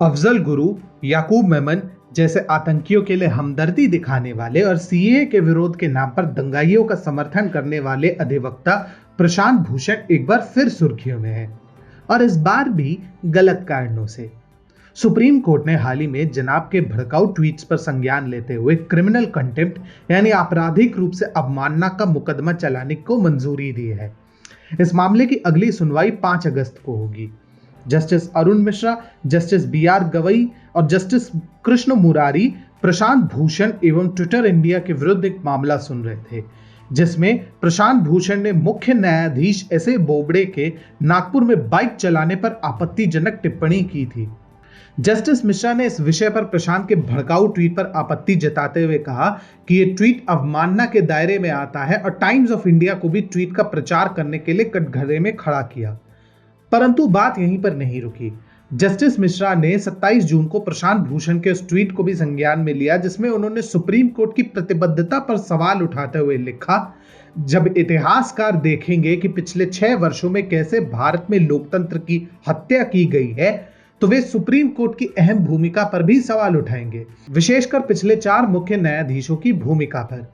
अफजल गुरु, याकूब मेमन जैसे आतंकियों के लिए हमदर्दी दिखाने वाले और सीएए के विरोध के नाम पर दंगाइयों का समर्थन करने वाले अधिवक्ता प्रशांत भूषण एक बार फिर सुर्खियों में है, और इस बार भी गलत कारणों से। सुप्रीम कोर्ट ने हाल ही में जनाब के भड़काऊ ट्वीट्स पर संज्ञान लेते हुए क्रिमिनल कंटेम्प्ट यानी आपराधिक रूप से अवमानना का मुकदमा चलाने को मंजूरी दी है। इस मामले की अगली सुनवाई 5 अगस्त को होगी। Justice Arun Mishra, justice BR Gavai और जस्टिस कृष्ण मुरारी प्रशांत भूषण एवं ट्विटर इंडिया के विरुद्ध एक मामला सुन रहे थे, जिसमें प्रशांत भूषण ने मुख्य न्यायाधीश एस.ए. बोबड़े के नागपुर में बाइक चलाने पर आपत्तिजनक टिप्पणी की थी। जस्टिस मिश्रा ने इस विषय पर प्रशांत के भड़काऊ ट्वीट पर आपत्ति जताते हुए कहा कि यह ट्वीट अवमानना के दायरे में आता है और टाइम्स ऑफ इंडिया को भी ट्वीट का प्रचार करने के लिए कटघरे में खड़ा किया। परंतु बात यहीं पर नहीं रुकी। जस्टिस मिश्रा ने 27 जून को प्रशांत भूषण के उस ट्वीट को भी संज्ञान में लिया, जिसमें उन्होंने सुप्रीम कोर्ट की प्रतिबद्धता पर सवाल उठाते हुए लिखा, जब इतिहासकार देखेंगे कि पिछले 6 वर्षों में कैसे भारत में लोकतंत्र की हत्या की गई है, तो वे सुप्रीम कोर्ट की अहम भूमिका पर भी सवाल उठाएंगे, विशेषकर पिछले 4 मुख्य न्यायाधीशों की भूमिका पर।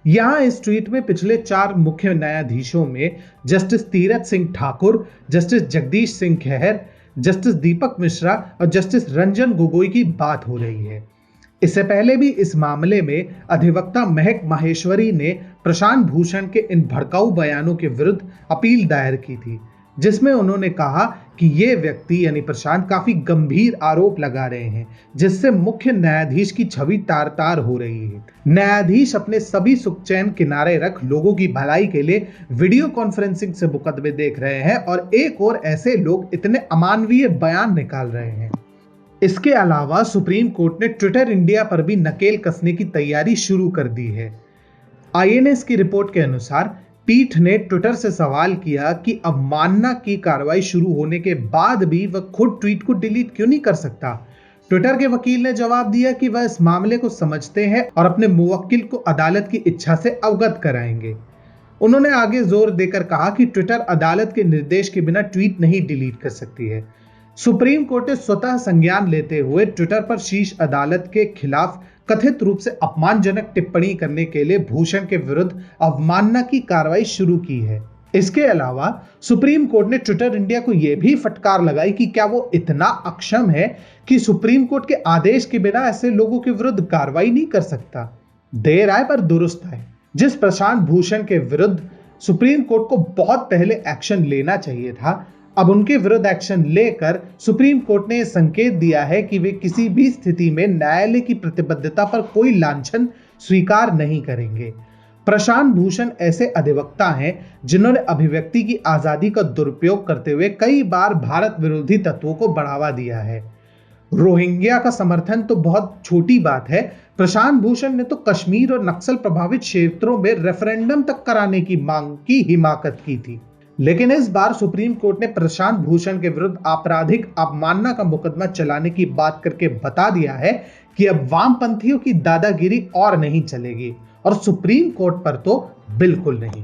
यहां इस ट्वीट में पिछले 4 मुख्य न्यायाधीशों में justice Tirath Singh Thakur, justice Jagdish Singh Khehar, justice Deepak Mishra और जस्टिस रंजन गोगोई की बात हो रही है। इससे पहले भी इस मामले में अधिवक्ता महक माहेश्वरी ने प्रशांत भूषण के इन भड़काऊ बयानों के विरुद्ध अपील दायर की थी, जिसमें उन्होंने कहा कि ये व्यक्ति यानी प्रशांत काफी गंभीर आरोप लगा रहे हैं, जिससे मुख्य न्यायाधीश की छवि तार तार हो रही है। न्यायाधीश अपने सभी सुख चैन किनारे रख लोगों की भलाई के लिए वीडियो कॉन्फ्रेंसिंग से मुकदमे देख रहे हैं और एक और ऐसे लोग इतने अमानवीय बयान निकाल रहे हैं। इसके अलावा सुप्रीम कोर्ट ने ट्विटर इंडिया पर भी नकेल कसने की तैयारी शुरू कर दी है। INS की रिपोर्ट के अनुसार पीठ ने ट्विटर से सवाल किया कि अवमानना की कार्रवाई शुरू होने के बाद भी वह खुद ट्वीट को डिलीट क्यों नहीं कर सकता। ट्विटर के वकील ने जवाब दिया कि वह इस मामले को समझते हैं और अपने मुवक्किल को अदालत की इच्छा से अवगत कराएंगे। उन्होंने आगे जोर देकर कहा कि ट्विटर अदालत के निर्देश के बिना ट्वीट नहीं डिलीट कर सकती है। सुप्रीम कोर्ट ने स्वतः संज्ञान लेते हुए ट्विटर पर शीर्ष अदालत के खिलाफ कथित रूप से अपमानजनक टिप्पणी करने के लिए भूषण के विरुद्ध अवमानना की कार्रवाई शुरू की है। इसके अलावा सुप्रीम कोर्ट ने ट्विटर इंडिया को यह भी फटकार लगाई कि क्या वो इतना अक्षम है कि सुप्रीम कोर्ट के आदेश के बिना ऐसे लोगों के विरुद्ध कार्रवाई नहीं कर सकता। देर आए पर दुरुस्त आए। जिस प्रशांत भूषण के विरुद्ध सुप्रीम कोर्ट को बहुत पहले एक्शन लेना चाहिए था, अब उनके विरुद्ध एक्शन लेकर सुप्रीम कोर्ट ने संकेत दिया है कि वे किसी भी स्थिति में न्यायालय की प्रतिबद्धता पर कोई लांछन स्वीकार नहीं करेंगे। प्रशांत भूषण ऐसे अधिवक्ता हैं जिन्होंने अभिव्यक्ति की आजादी का दुरुपयोग करते हुए कई बार भारत विरोधी तत्वों को बढ़ावा दिया है। रोहिंग्या का समर्थन तो बहुत छोटी बात है, प्रशांत भूषण ने तो कश्मीर और नक्सल प्रभावित क्षेत्रों में रेफरेंडम तक कराने की मांग की हिमाकत की थी। लेकिन इस बार सुप्रीम कोर्ट ने प्रशांत भूषण के विरुद्ध आपराधिक अवमानना का मुकदमा चलाने की बात करके बता दिया है कि अब वामपंथियों की दादागिरी और नहीं चलेगी, और सुप्रीम कोर्ट पर तो बिल्कुल नहीं।